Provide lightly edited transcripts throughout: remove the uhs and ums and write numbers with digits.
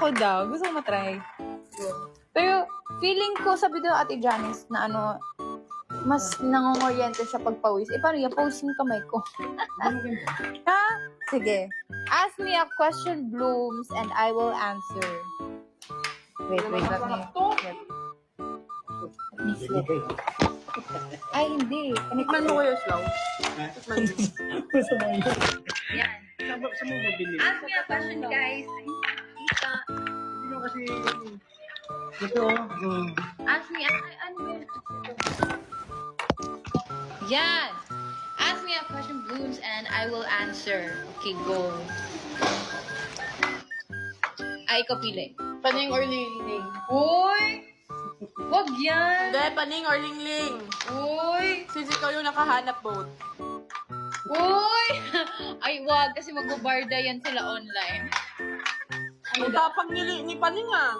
Ako daw, gusto ko matry. Pero feeling ko, sabi daw Ate Janice na ano, mas nangongoriente siya pag pawis. Eh, paano yung pawis yung kamay ko? Ha? Sige. Ask me a question, Blooms, and I will answer. Wait, let me... Let me flip. Ay, hindi. Tikman mo kayo, Slow. Masama yun. Yan. Saan mo mabili? Ask me a question, guys. Ay, nakikita. Hindi mo kasi... Ito, Ask me, ano yun? Yan. Ask me a question, Blooms, and I will answer. Okay, go. Ay, ikaw pili. Paning or lingling? Uy! Wag yan! Hindi, paning or lingling. Uy! Since ikaw yung nakahanap both. Uy! Ay, wag. Kasi magbabarda yan sila online. Ang tapang ni paning ah.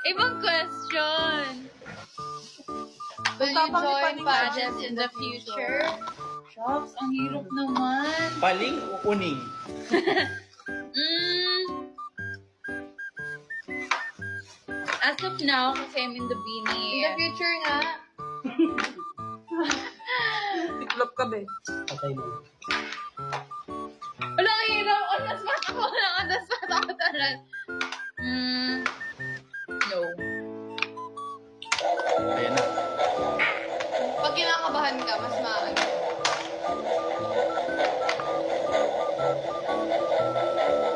Ibang question. Will you Tapang ni join Paning pageants in the future? Shucks, ang hirap naman. paling o uning? As of now, kasi I'm in the In beanie. the future nga. Tiklop ka ba? Patay mo. Wala, ang hirap. Andas pa ako. Andas pa ako talaga. No. Ayan na. Pag kinakabahan ka, mas maano.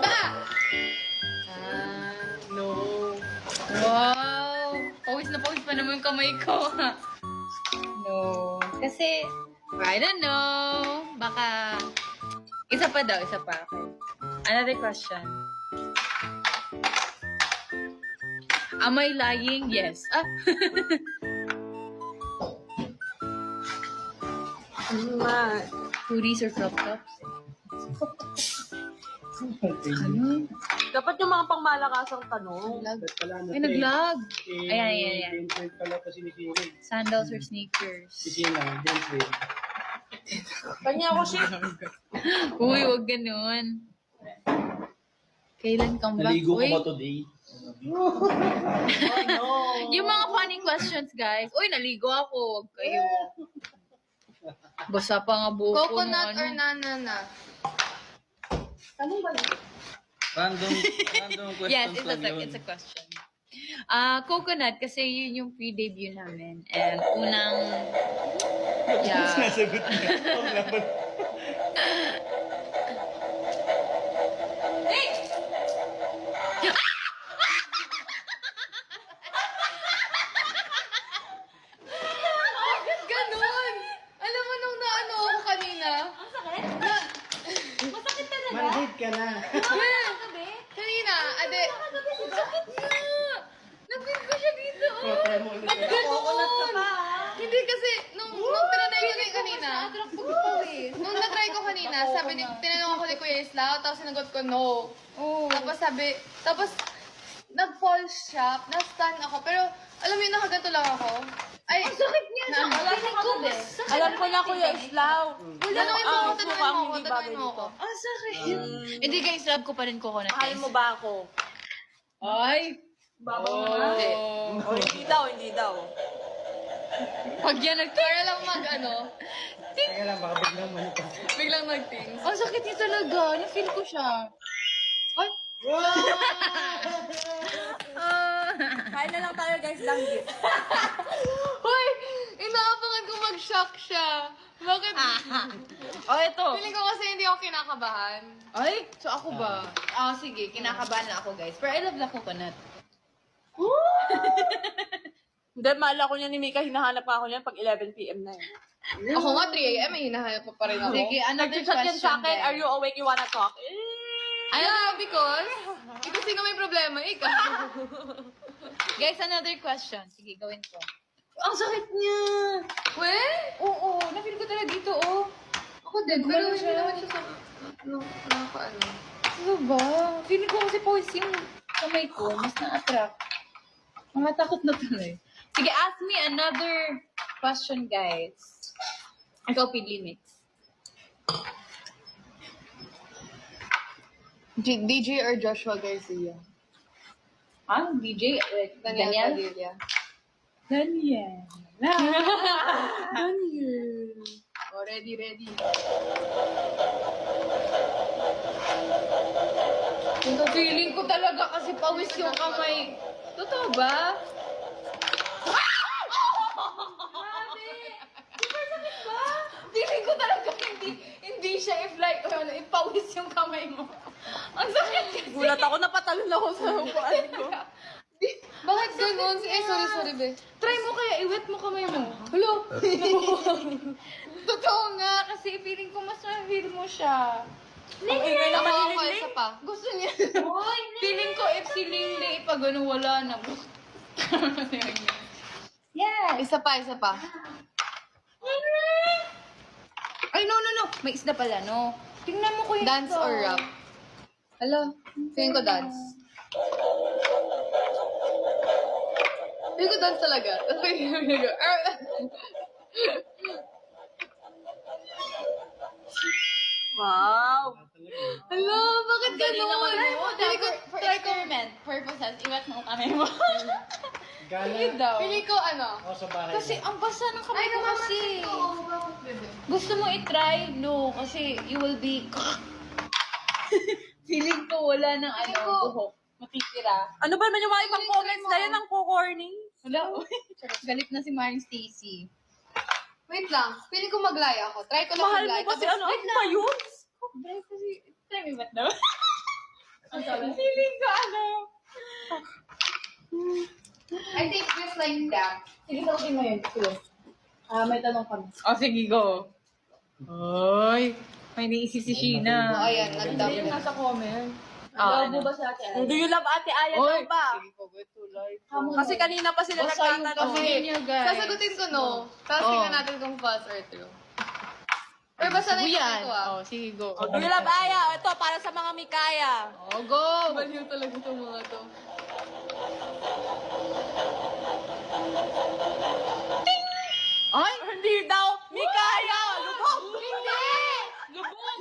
Ba! No. Wow! Pawis na pawis pa naman yung kamay ko. No. Kasi, I don't know. Baka, isa pa daw, isa pa. Okay. Another question. Am I lying? Yes. Ah. Ma. Hoodies or crop tops? Ano? Dapat yung mga pangmalakasang tanong. Ay, nag-lag. Ayan, ayan, ayan. Gentleman pala to si Nicky. Sandals or sneakers? Si Sina, gentleman. Kanya ako siya. Uy, wag ganun. Kailan comeback? Naligo ko Uy, ba today? yung mga funny questions, guys. Uy, naligo ako. Wag kayo. Basa pa nga buhok ko. nung Coconut ano. or nanana? Anong ba yun? Random questions Yes, lang yun. it's a question. Coconut, kasi yun yung pre-debut namin. And unang... Yeah. Nasagot niya. Huwag naman. Bakit ganun? Alam mo nung naano ako kanina? Manhid ka na. Kanina, ade. Sakit nga. Napin ko siya dito. Oh, try mo ulit. Ganun. Hindi kasi, nung tinanay ko na kanina, nung na-try ko kanina, sabi ni, tinanong ako ni Kuya Isla, tapos sinagot ko no. Tapos tapos nag-fall siya, na-stun ako, pero alam mo yun, nakaganto lang ako. Ay, ang sakit niya. Alam ko na, Kuya Islaw. Tanungin mo ako, tanungin mo ako, tanungin mo ako. Ang sakit. Hindi, guys, love ko pa rin coconut. Mahal guys. mo ba ako? Ay! Hindi. Oh. Hindi daw. Pag yan Para lang Teka lang, baka biglang manito. biglang nag-tings. Ang sakit niya talaga. Na-feel ko siya. Ay! Kain na lang tayo guys, langgit. Hoy! Inaabangan ko mag-shock siya. Bakit? Oh, ito. Feeling ko kasi hindi ako kinakabahan. Ay! So ako ba? Sige. Kinakabahan na ako, guys. Pero I love the coconut. Hindi, maala ko niya ni Mika, hinahanap ako niyan pag 11 p.m. na yun. Ako nga, 3 a.m. ay hinahanap pa rin ako. Sige, another Nag-chat yan sa question, akin, guys. are you awake, you wanna talk? Because, ikaw sino may problema, ikaw. Guys, another question. Sige, gawin ko. Ang sakit niya. We? Oo, na-feel ko talaga dito, oh. Ako din, pero Gumano hindi siya. naman siya sa... Nakakaano. Ano ba? Feeling ko kasi pawis yung kamay ko. Mas na-attract. Makatakot na tuloy. Sige, ask me another question, guys. Ikaw, pili mix. DJ or Joshua Garcia? Ang DJ? Daniel Padilla. Daniel. Daniel. Oh, ready. Feeling ko talaga kasi pawis yung kamay. Totoo ba? Feeling ko talaga hindi siya i-fly o ano, ipawis yung kamay mo. Ang sakit kasi. Gulat ako, napatalon ako sa upuan ko. Bakit ganun? Sorry, be. Try mo kaya, iwet mo kamay mo. Hello? Totoo nga, kasi feeling ko mas na-feel mo siya. Ang ingay naman ni Ako, Lingling. isa pa. Gusto niya. Feeling ko if si Lingling ipagano wala na. Isa pa. Ay, no. May isda pala, no? Tingnan mo ko yung Dance isda. or rap? Hello? Feeling ko dance. Feeling ko dance talaga. Wow. Hello, bakit ganun? Feeling ko, For experiment purposes, iwet mo ang kamay mo. Gala. daw. feeling ko ano? Ako sa bahay. Kasi ang basa ng kamay ko kasi. Gusto mo i-try? No, kasi you will be... Feeling ko wala ng ano, buhok. Matitira. Ano ba naman yung mga ibang comments na yan ang kukorny? Wala, galit na si Marian Stacy. Wait lang. Feeling ko maglaya ako. Try ko lang Mahal mo maglaya. kasi ano? Ano ba yun? Dahil kasi, try me ba't daw? Ang sabi? Feeling ko ano. I think just like that. Sige, sagutin mo yun. Sige. May tanong kami. Sige, go. Ay, may naisip si Sheena. Oh, ayan, nagdam. Yung nasa comment. Ano? ba sa atin? Do you love Ate Aya daw ba? Sige po, good to life. Kasi kanina pa sila Basta yung nagtatanong. kasi niya, guys. Sasagutin ko no. Tapos tingnan natin kung false or true. Or basta na yung ko Oh, sige, go. Do you love Aya? Ito, para sa mga Mikaya. Oh, go! Baliw talaga itong mga to. Ay! Hindi daw, Mikaya! Lubog! Hindi! Lubog!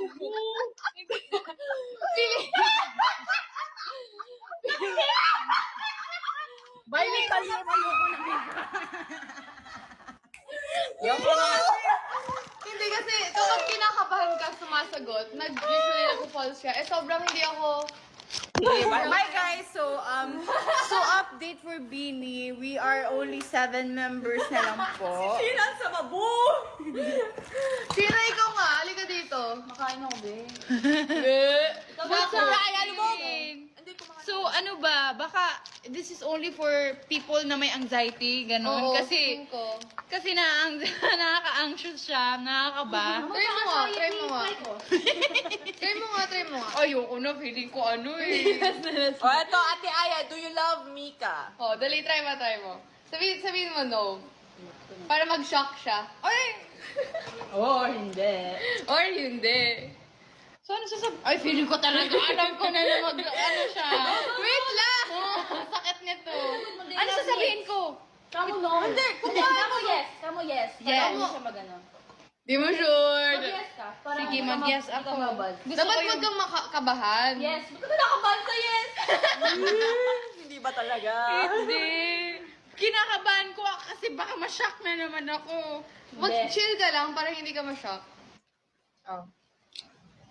Balikan niyo ayoko na. Hindi kasi kapag kinakabahan ka sumasagot, usually nag-false ka. Sobrang hindi ako... Bye guys, so update for Beanie, we are only 7 members na lang po. Sinan sa mabu! Sino ikaw nga? Halika dito. Makain ako, be. What's up, Ryan? So, ano ba? Baka, this is only for people na may anxiety, ganun. Oo, Kasi, feeling ko. kasi nakaka-anxious siya, nakakaba. Try mo nga. Try mo nga. Ayoko na, feeling ko ano eh. O eto, Ate Aya, do you love Mika? Oh, dali, try mo. Sabihin mo no. Para mag-shock siya. Ay! Oh, hindi. Or hindi. So, ano Ay, feeling ko talaga, alam ko na ano siya. Wait lang! Sakit nito. Ano sasabihin ko? Kamu no? Hindi, Kamu yes. Yes. siya magano. Di mo sure. ka. Sige, mag-yes ako. Gusto Dapat ko huwag yung... kang makabahan. Yes. Ba't ka nakabahan sa yes? Hindi ba talaga? Hindi. Kinakabahan ko kasi baka ma-shock na naman ako. Mag-chill ka lang para hindi ka ma-shock.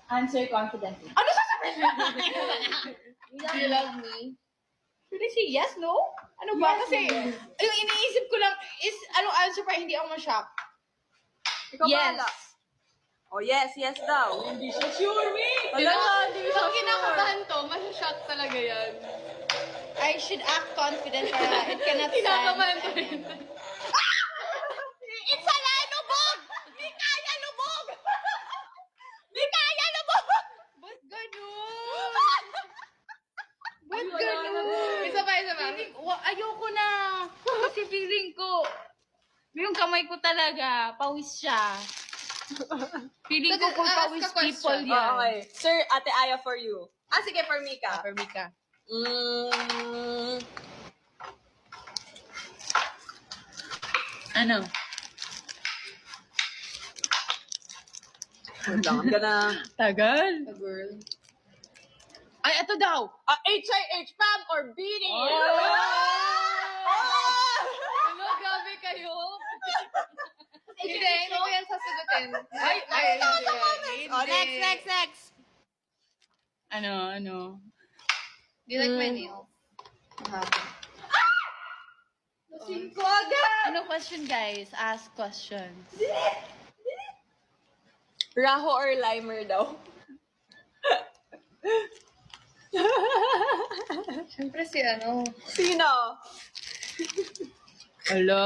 Answer confidently. Ano sasabihin mo? Do you love me? Should I say yes, no? Ano ba? Kasi yung iniisip ko lang is anong answer para hindi ako ma-shock. Ikaw bahala. Oh, yes daw. Hindi siya sure, me. Hindi Pag kinakabahan to, ma-shock talaga yan. I should act confident para it cannot stand. Kinakabahan to rin. It's a lubog! Mikaya lubog! Mikaya lubog! Ba't ganun? Ba't ganun? Isa pa. Ayoko na. Kasi feeling ko, yung kamay ko talaga, pawis siya. Feeling ko kung Ask pawis a question. people yan. Okay. Sir, Ate Aya for you. Sige, for Mika. For Mika. Ano? Wait lang, I'm gonna... Tagal. A girl. Ay, ito daw. HIH, fam, or beanie? Oh, natin. Ay, hindi. Oh, next. Ano? Do you like my nails? Ano question, guys? Ask questions. Raho or limer daw? Siyempre si ano. Sino? Ala,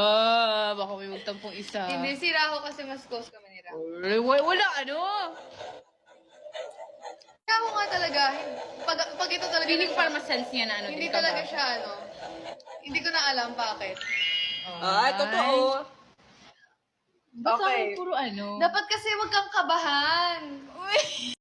baka may magtampong isa. Hindi, si Raho kasi mas close kami ni Raho. Wala, ano? Raho nga talaga, pag ito talaga, Feeling ko parang mas-sense niya na ano. hindi din ka talaga ba? siya ano. Hindi ko na alam bakit. Ah, totoo. Ba't sa akin Okay. puro ano? Dapat kasi wag kang kabahan.